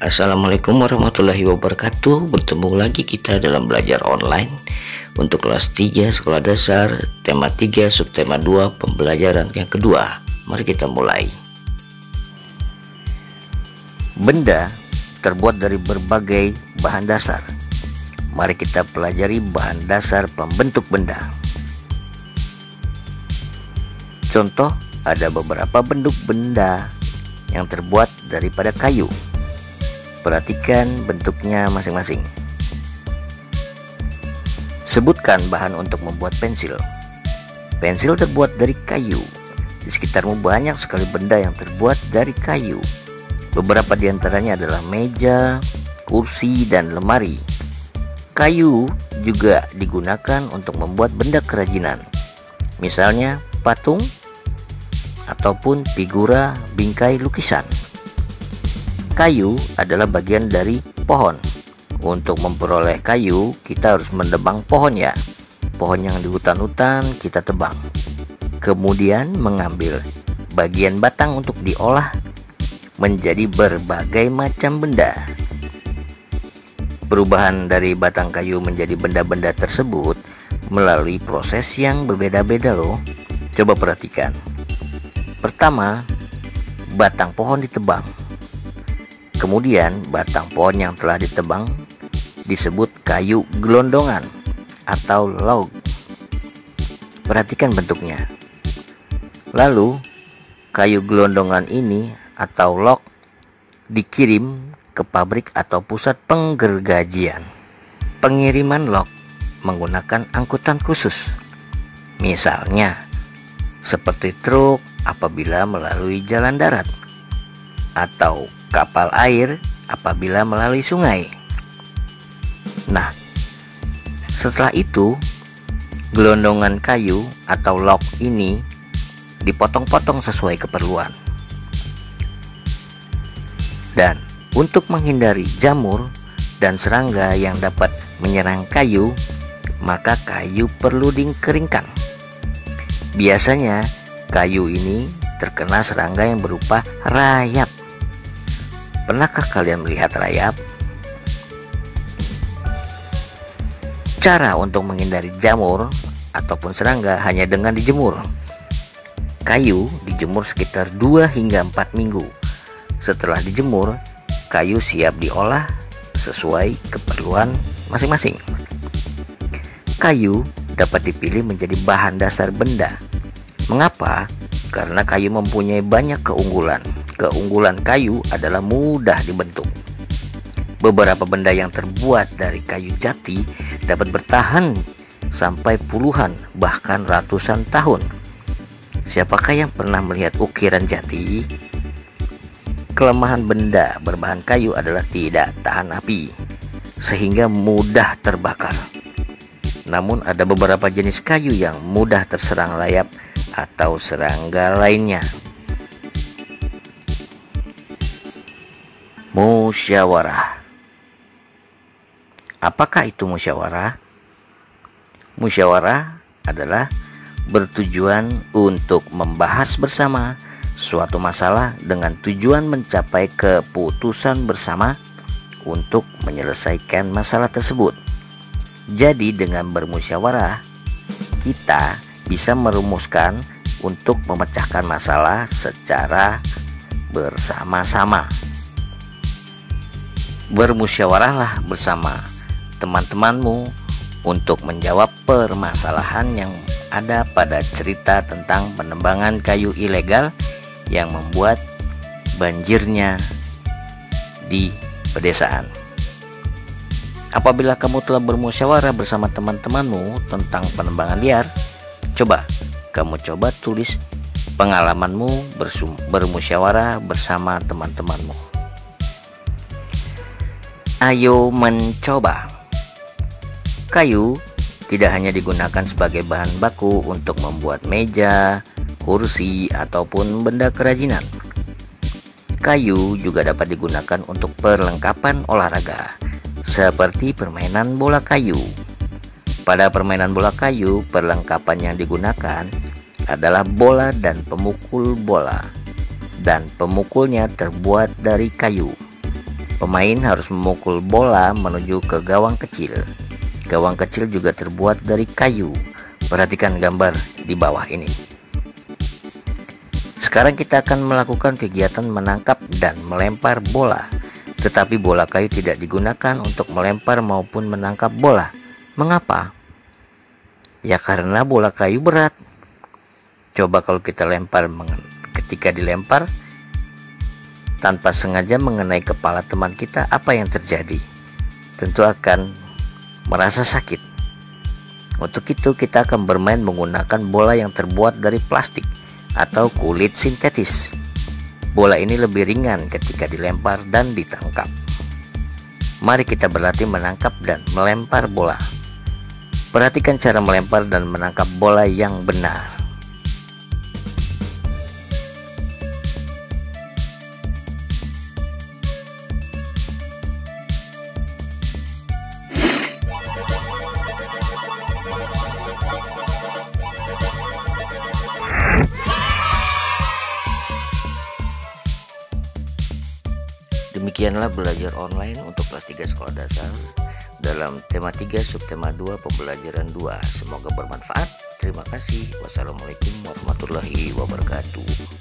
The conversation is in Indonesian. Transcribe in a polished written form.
Assalamualaikum warahmatullahi wabarakatuh. Bertemu lagi kita dalam belajar online untuk kelas 3 sekolah dasar, tema 3 subtema 2 pembelajaran yang kedua. Mari kita mulai. Benda terbuat dari berbagai bahan dasar. Mari kita pelajari bahan dasar pembentuk benda. Contoh, ada beberapa bentuk benda yang terbuat daripada kayu. Perhatikan bentuknya masing-masing. Sebutkan bahan untuk membuat pensil. Pensil terbuat dari kayu. Di sekitarmu banyak sekali benda yang terbuat dari kayu. Beberapa di antaranya adalah meja, kursi, dan lemari. Kayu juga digunakan untuk membuat benda kerajinan. Misalnya patung ataupun figura bingkai lukisan. Kayu adalah bagian dari pohon. Untuk memperoleh kayu, kita harus menebang pohon ya. Pohon yang di hutan-hutan kita tebang. Kemudian mengambil bagian batang untuk diolah menjadi berbagai macam benda. Perubahan dari batang kayu menjadi benda-benda tersebut melalui proses yang berbeda-beda loh. Coba perhatikan. Pertama, batang pohon ditebang. Kemudian batang pohon yang telah ditebang disebut kayu gelondongan atau log. Perhatikan bentuknya. Lalu kayu gelondongan ini atau log dikirim ke pabrik atau pusat penggergajian. Pengiriman log menggunakan angkutan khusus. Misalnya seperti truk apabila melalui jalan darat atau kapal air apabila melalui sungai. Nah, setelah itu gelondongan kayu atau log ini dipotong-potong sesuai keperluan. Dan untuk menghindari jamur dan serangga yang dapat menyerang kayu, maka kayu perlu dikeringkan. Biasanya kayu ini terkena serangga yang berupa rayap. Pernahkah kalian melihat rayap? Cara untuk menghindari jamur ataupun serangga hanya dengan dijemur. Kayu dijemur sekitar 2 hingga 4 minggu. Setelah dijemur, kayu siap diolah sesuai keperluan masing-masing. Kayu dapat dipilih menjadi bahan dasar benda. Mengapa? Karena kayu mempunyai banyak keunggulan. Keunggulan kayu adalah mudah dibentuk. Beberapa benda yang terbuat dari kayu jati dapat bertahan sampai puluhan bahkan ratusan tahun. Siapakah yang pernah melihat ukiran jati? Kelemahan benda berbahan kayu adalah tidak tahan api, sehingga mudah terbakar. Namun ada beberapa jenis kayu yang mudah terserang rayap atau serangga lainnya. Musyawarah. Apakah itu musyawarah? Musyawarah adalah bertujuan untuk membahas bersama suatu masalah dengan tujuan mencapai keputusan bersama untuk menyelesaikan masalah tersebut. Jadi dengan bermusyawarah, kita bisa merumuskan untuk memecahkan masalah secara bersama-sama. Bermusyawarahlah bersama teman-temanmu untuk menjawab permasalahan yang ada pada cerita tentang penebangan kayu ilegal yang membuat banjirnya di pedesaan. Apabila kamu telah bermusyawarah bersama teman-temanmu tentang penebangan liar, coba tulis pengalamanmu bermusyawarah bersama teman-temanmu. Ayo mencoba. Kayu tidak hanya digunakan sebagai bahan baku untuk membuat meja, kursi, ataupun benda kerajinan. Kayu juga dapat digunakan untuk perlengkapan olahraga, seperti permainan bola kayu. Pada permainan bola kayu, perlengkapan yang digunakan adalah bola dan pemukul bola, dan pemukulnya terbuat dari kayu. Pemain harus memukul bola menuju ke gawang kecil. Gawang kecil juga terbuat dari kayu. Perhatikan gambar di bawah ini. Sekarang kita akan melakukan kegiatan menangkap dan melempar bola. Tetapi bola kayu tidak digunakan untuk melempar maupun menangkap bola. Mengapa? Ya karena bola kayu berat. Coba kalau kita lempar, ketika dilempar tanpa sengaja mengenai kepala teman kita, apa yang terjadi? Tentu akan merasa sakit. Untuk itu kita akan bermain menggunakan bola yang terbuat dari plastik atau kulit sintetis. Bola ini lebih ringan ketika dilempar dan ditangkap. Mari kita berlatih menangkap dan melempar bola. Perhatikan cara melempar dan menangkap bola yang benar. Demikianlah belajar online untuk kelas 3 sekolah dasar dalam tema 3 subtema 2 pembelajaran 2. Semoga bermanfaat. Terima kasih. Wassalamualaikum warahmatullahi wabarakatuh.